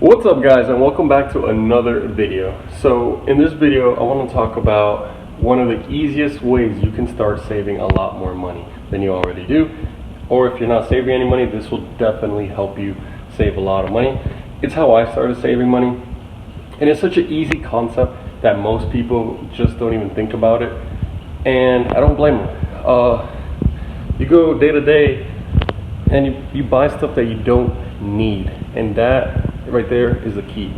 What's up guys, and welcome back to another video. So in this video I want to talk about one of the easiest ways you can start saving a lot more money than you already do. Or if you're not saving any money, this will definitely help you save a lot of money. It's how I started saving money, and it's such an easy concept that most people just don't even think about it, and I don't blame them. You go day to day and you buy stuff that you don't need, and that right there is the key.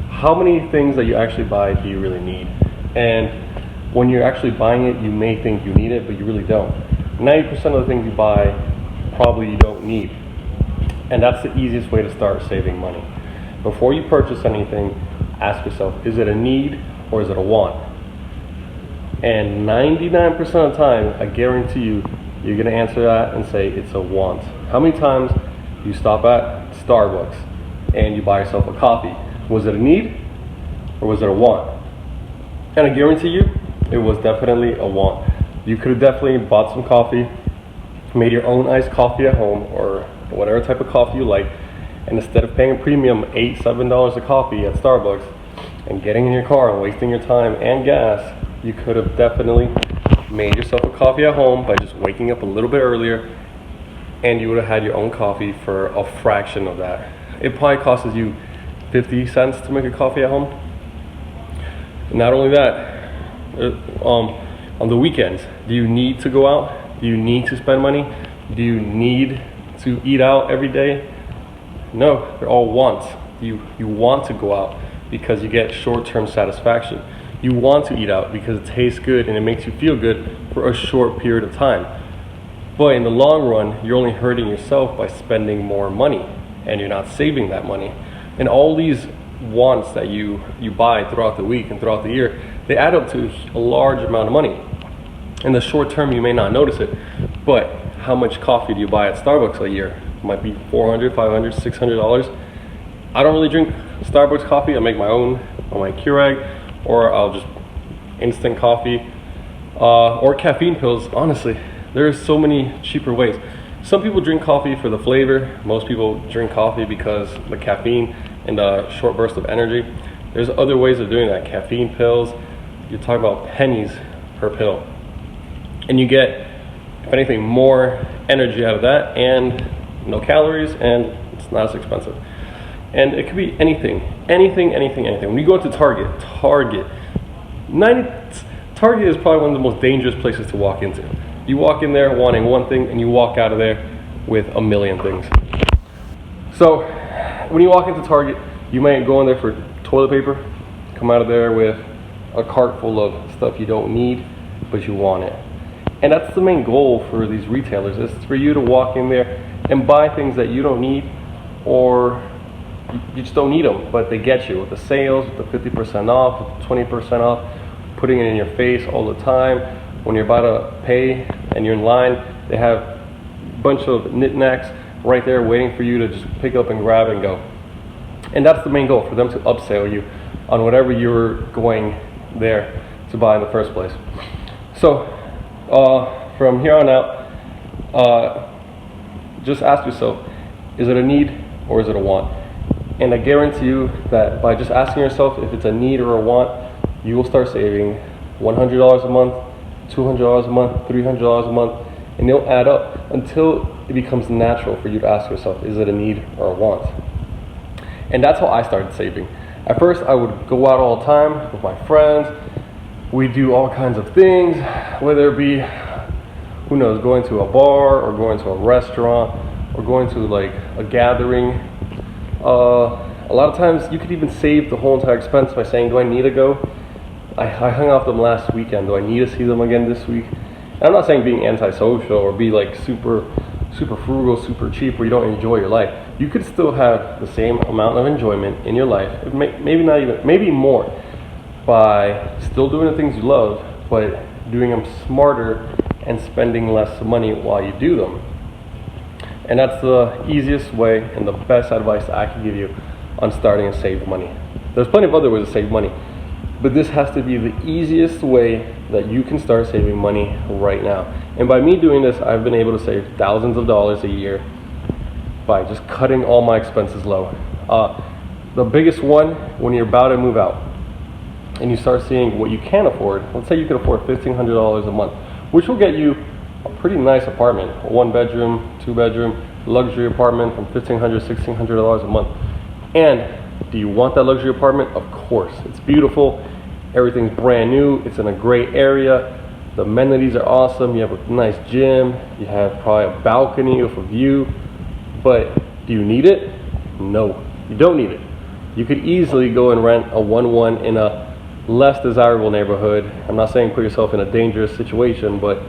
How many things that you actually buy do you really need? And when you're actually buying it, you may think you need it, but you really don't. 90% of the things you buy probably you don't need, and that's the easiest way to start saving money. Before you purchase anything, ask yourself, is it a need or is it a want? And 99% of the time, I guarantee you, you're gonna answer that and say it's a want. How many times do you stop at Starbucks and you buy yourself a coffee? Was it a need or was it a want? And I guarantee you, it was definitely a want. You could have definitely bought some coffee, made your own iced coffee at home, or whatever type of coffee you like, and instead of paying a premium $8, $7 a coffee at Starbucks and getting in your car and wasting your time and gas, you could have definitely made yourself a coffee at home by just waking up a little bit earlier, and you would have had your own coffee for a fraction of that. It probably costs you 50 cents to make a coffee at home. Not only that, on the weekends, do you need to go out? Do you need to spend money? Do you need to eat out every day? No, they're all wants. You want to go out because you get short-term satisfaction. You want to eat out because it tastes good and it makes you feel good for a short period of time. But in the long run, you're only hurting yourself by spending more money, and you're not saving that money. And all these wants that you buy throughout the week and throughout the year, they add up to a large amount of money. In the short term, you may not notice it, but how much coffee do you buy at Starbucks a year? It might be $400, $500, $600. I don't really drink Starbucks coffee. I make my own on my Keurig, or I'll just instant coffee, or caffeine pills. Honestly, there's so many cheaper ways. Some people drink coffee for the flavor. Most people drink coffee because the caffeine and the short burst of energy. There's other ways of doing that. Caffeine pills, you're talking about pennies per pill, and you get, if anything, more energy out of that, and no calories, and it's not as expensive. And it could be anything. When you go into Target is probably one of the most dangerous places to walk into. You walk in there wanting one thing, and you walk out of there with a million things. So when you walk into Target, you might go in there for toilet paper, come out of there with a cart full of stuff you don't need, but you want it. And that's the main goal for these retailers, is for you to walk in there and buy things that you don't need, or you just don't need them, but they get you with the sales, with the 50% off, with the 20% off, putting it in your face all the time. When you're about to pay and you're in line, they have a bunch of knickknacks right there waiting for you to just pick up and grab and go. And that's the main goal, for them to upsell you on whatever you're going there to buy in the first place. So from here on out, just ask yourself, is it a need or is it a want? And I guarantee you that by just asking yourself if it's a need or a want, you will start saving $100 a month, $200 a month, $300 a month, and it'll add up until it becomes natural for you to ask yourself, is it a need or a want? And that's how I started saving. At first, I would go out all the time with my friends. We do all kinds of things, whether it be, who knows, going to a bar or going to a restaurant or going to like a gathering. A lot of times you could even save the whole entire expense by saying, do I need to go? I hung out with them last weekend. Do I need to see them again this week? And I'm not saying being antisocial or be like super frugal, super cheap, where you don't enjoy your life. You could still have the same amount of enjoyment in your life, maybe not even, maybe more, by still doing the things you love, but doing them smarter and spending less money while you do them. And that's the easiest way and the best advice that I can give you on starting to save money. There's plenty of other ways to save money, but this has to be the easiest way that you can start saving money right now. And by me doing this, I've been able to save thousands of dollars a year by just cutting all my expenses low. The biggest one, when you're about to move out and you start seeing what you can afford. Let's say you can afford $1,500 a month, which will get you a pretty nice apartment, a 1-bedroom, 2-bedroom, luxury apartment from $1,500, $1,600 a month. And do you want that luxury apartment? Of course. It's beautiful. Everything's brand new. It's in a great area. The amenities are awesome. You have a nice gym. You have probably a balcony with a view. But do you need it? No, you don't need it. You could easily go and rent a 1-1 in a less desirable neighborhood. I'm not saying put yourself in a dangerous situation, but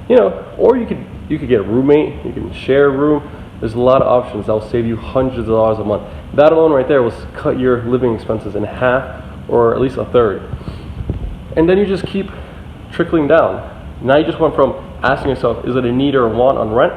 you know, or you could get a roommate. You can share a room. There's a lot of options that will save you hundreds of dollars a month. That alone right there will cut your living expenses in half, or at least a third. And then you just keep trickling down. Now you just went from asking yourself, is it a need or a want on rent?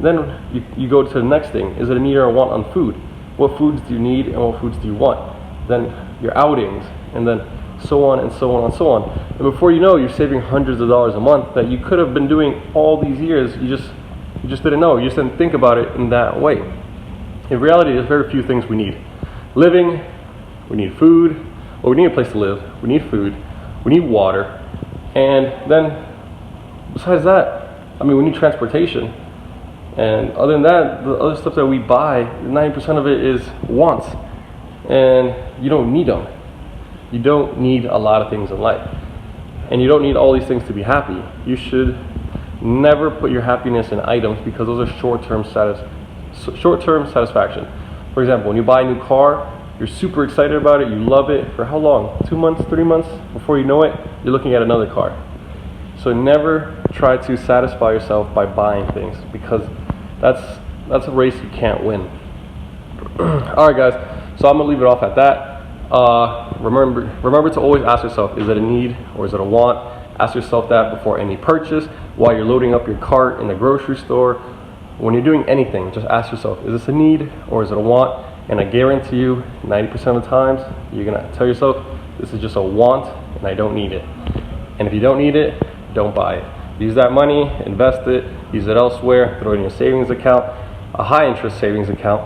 Then you go to the next thing, is it a need or a want on food? What foods do you need and what foods do you want? Then your outings, and then so on and so on and so on. And before you know, you're saving hundreds of dollars a month that you could have been doing all these years. You just didn't know. You just didn't think about it in that way. In reality, there's very few things we need. Living, we need food, well, we need a place to live, we need food, we need water, and then besides that, I mean, we need transportation. And other than that, the other stuff that we buy, 90% of it is wants, and you don't need them. You don't need a lot of things in life, and you don't need all these things to be happy. You should never put your happiness in items, because those are short-term satisfaction. For example, when you buy a new car, you're super excited about it, you love it for how long? 2 months, 3 months? Before you know it, you're looking at another car. So never try to satisfy yourself by buying things, because that's a race you can't win. Alright guys, so I'm gonna leave it off at that. Remember to always ask yourself, is it a need or is it a want? Ask yourself that before any purchase, while you're loading up your cart in the grocery store. When you're doing anything, just ask yourself, is this a need or is it a want? And I guarantee you, 90% of the times, you're gonna tell yourself, this is just a want and I don't need it. And if you don't need it, don't buy it. Use that money, invest it, use it elsewhere, throw it in your savings account, a high interest savings account,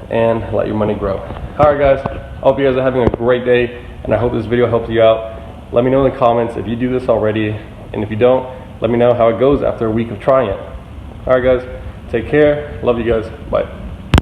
and let your money grow. Alright guys, I hope you guys are having a great day, and I hope this video helped you out. Let me know in the comments if you do this already, and if you don't, let me know how it goes after a week of trying it. Alright guys, take care, love you guys, bye.